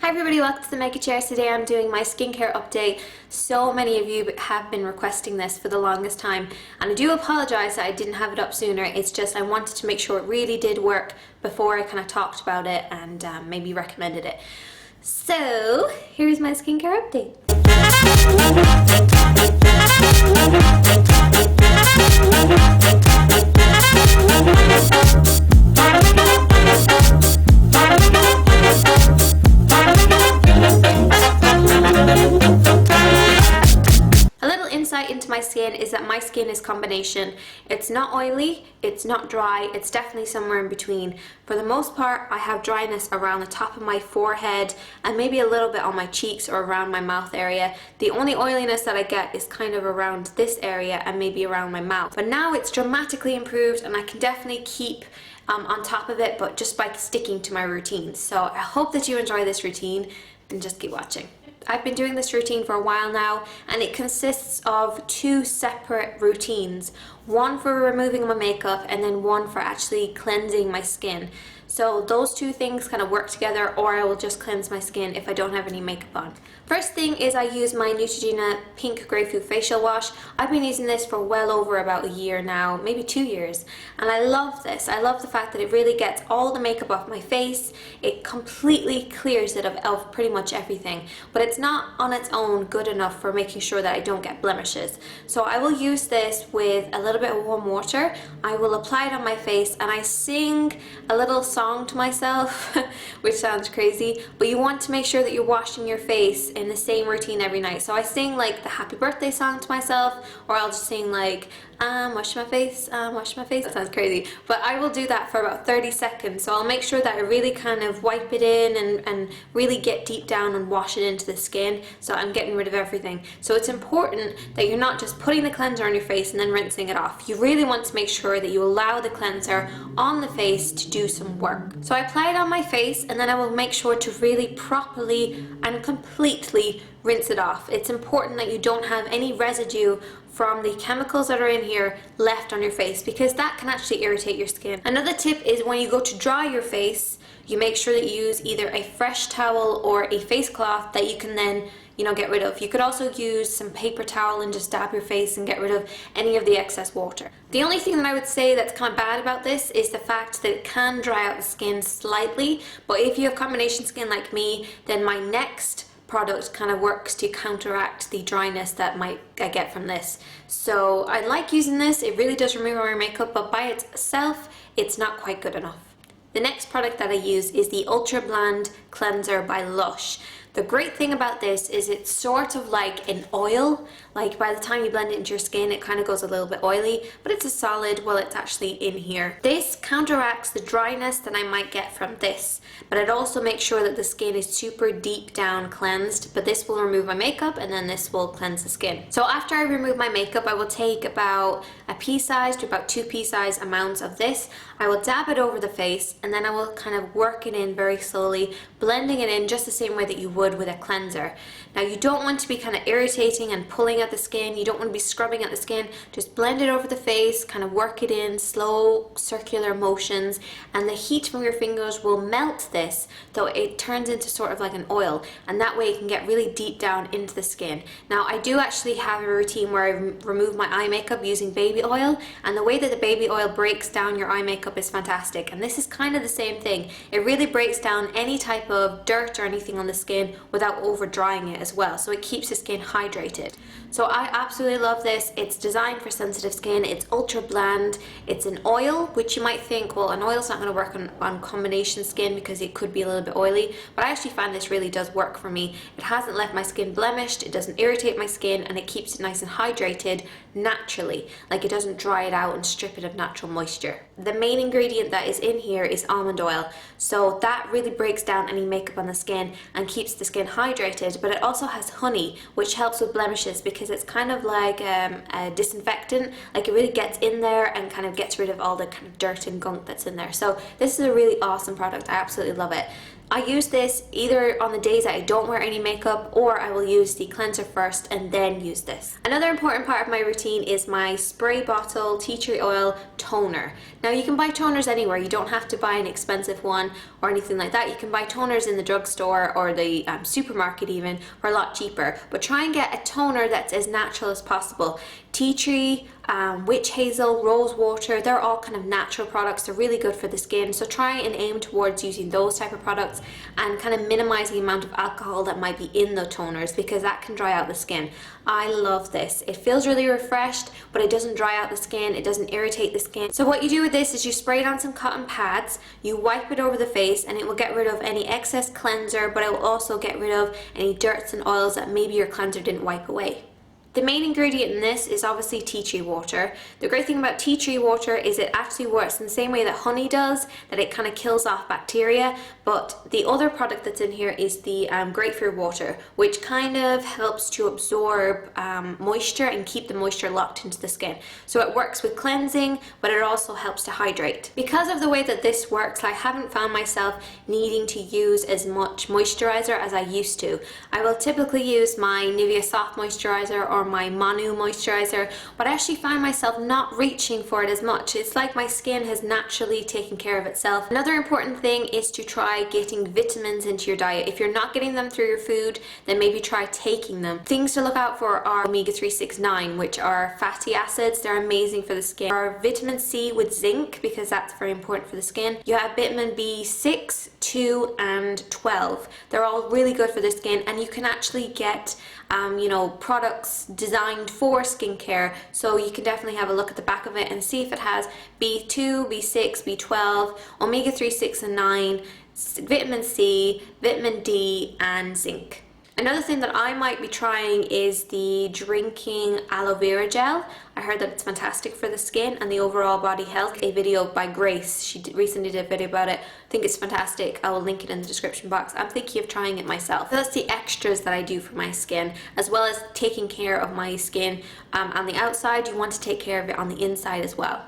Hi everybody, welcome to the TheMakeupChair. Today I'm doing my skincare update. So many of you have been requesting this for the longest time, and I do apologise that I didn't have it up sooner. It's just I wanted to make sure it really did work before I kind of talked about it and maybe recommended it. So here's my skincare update. Into my skin is that my skin is combination. It's not oily, it's not dry, it's definitely somewhere in between. For the most part, I have dryness around the top of my forehead and maybe a little bit on my cheeks or around my mouth area. The only oiliness that I get is kind of around this area and maybe around my mouth. But now it's dramatically improved and I can definitely keep on top of it, but just by sticking to my routine. So I hope that you enjoy this routine and just keep watching. I've been doing this routine for a while now, and it consists of two separate routines. One for removing my makeup and then one for actually cleansing my skin. So those two things kind of work together, or I will just cleanse my skin if I don't have any makeup on. First thing is I use my Neutrogena Pink Grapefruit Facial Wash. I've been using this for well over about a year now, maybe 2 years, and I love this. I love the fact that it really gets all the makeup off my face. It completely clears it of pretty much everything, but it's not on its own good enough for making sure that I don't get blemishes. So I will use this with a little bit of warm water. I will apply it on my face and I sing a little song to myself, which sounds crazy, but you want to make sure that you're washing your face in the same routine every night. So I sing like the happy birthday song to myself, or I'll just sing like wash my face, wash my face. That sounds crazy, but I will do that for about 30 seconds. So I'll make sure that I really kind of wipe it in and really get deep down and wash it into the skin, so I'm getting rid of everything. So it's important that you're not just putting the cleanser on your face and then rinsing it off. You really want to make sure that you allow the cleanser on the face to do some work. So I apply it on my face and then I will make sure to really properly and completely rinse it off. It's important that you don't have any residue from the chemicals that are in here left on your face, because that can actually irritate your skin. Another tip is when you go to dry your face, you make sure that you use either a fresh towel or a face cloth that you can then get rid of. You could also use some paper towel and just dab your face and get rid of any of the excess water. The only thing that I would say that's kind of bad about this is the fact that it can dry out the skin slightly, but if you have combination skin like me, then my next product kind of works to counteract the dryness that I get from this. So I like using this. It really does remove our makeup, but by itself it's not quite good enough. The next product that I use is the Ultra Bland Cleanser by Lush. The great thing about this is it's sort of like an oil. Like by the time you blend it into your skin, it kind of goes a little bit oily, but it's a solid while it's actually in here. This counteracts the dryness that I might get from this, but it also makes sure that the skin is super deep down cleansed, but this will remove my makeup and then this will cleanse the skin. So after I remove my makeup, I will take about a pea-size to about 2 pea-size amounts of this. I will dab it over the face and then I will kind of work it in very slowly, blending it in just the same way that you would with a cleanser. Now you don't want to be kind of irritating and pulling at the skin. You don't want to be scrubbing at the skin. Just blend it over the face, kind of work it in slow circular motions, and the heat from your fingers will melt this, though it turns into sort of like an oil, and that way it can get really deep down into the skin. Now I do actually have a routine where I remove my eye makeup using baby oil, and the way that the baby oil breaks down your eye makeup is fantastic, and this is kind of the same thing. It really breaks down any type of dirt or anything on the skin without over drying it as well, so it keeps the skin hydrated. So I absolutely love this. It's designed for sensitive skin. It's ultra bland. It's an oil, which you might think, well, an oil's not going to work on combination skin because it could be a little bit oily, but I actually find this really does work for me. It hasn't left my skin blemished, it doesn't irritate my skin, and it keeps it nice and hydrated naturally. Like, it doesn't dry it out and strip it of natural moisture. The main ingredient that is in here is almond oil, so that really breaks down any makeup on the skin and keeps the skin hydrated, but it also has honey, which helps with blemishes because it's kind of like a disinfectant. Like, it really gets in there and kind of gets rid of all the kind of dirt and gunk that's in there. So this is a really awesome product. I absolutely love it. I use this either on the days that I don't wear any makeup, or I will use the cleanser first and then use this. Another important part of my routine is my spray bottle tea tree oil toner. Now you can buy toners anywhere, you don't have to buy an expensive one or anything like that. You can buy toners in the drugstore or the supermarket even for a lot cheaper, but try and get a toner that's as natural as possible. Tea tree, witch hazel, rose water, they're all kind of natural products. They're really good for the skin, so try and aim towards using those type of products and kind of minimize the amount of alcohol that might be in the toners, because that can dry out the skin. I love this. It feels really refreshed, but it doesn't dry out the skin, it doesn't irritate the skin. So what you do with this is you spray it on some cotton pads, you wipe it over the face, and it will get rid of any excess cleanser, but it will also get rid of any dirts and oils that maybe your cleanser didn't wipe away. The main ingredient in this is obviously tea tree water. The great thing about tea tree water is it actually works in the same way that honey does, that it kind of kills off bacteria, but the other product that's in here is the grapefruit water, which kind of helps to absorb moisture and keep the moisture locked into the skin. So it works with cleansing, but it also helps to hydrate. Because of the way that this works, I haven't found myself needing to use as much moisturizer as I used to. I will typically use my Nivea Soft Moisturizer or my Manu moisturizer, but I actually find myself not reaching for it as much. It's like my skin has naturally taken care of itself. Another important thing is to try getting vitamins into your diet. If you're not getting them through your food, then maybe try taking them. Things to look out for are omega-3, 6, 9, which are fatty acids. They're amazing for the skin. Or vitamin C with zinc, because that's very important for the skin. You have vitamin B6, 2, and 12. They're all really good for the skin, and you can actually get products designed for skincare, so you can definitely have a look at the back of it and see if it has B2, B6, B12, omega-3, 6, and 9, vitamin C, vitamin D, and zinc. Another thing that I might be trying is the drinking aloe vera gel. I heard that it's fantastic for the skin and the overall body health. A video by Grace, she recently did a video about it. I think it's fantastic. I will link it in the description box. I'm thinking of trying it myself. So that's the extras that I do for my skin, as well as taking care of my skin on the outside. You want to take care of it on the inside as well.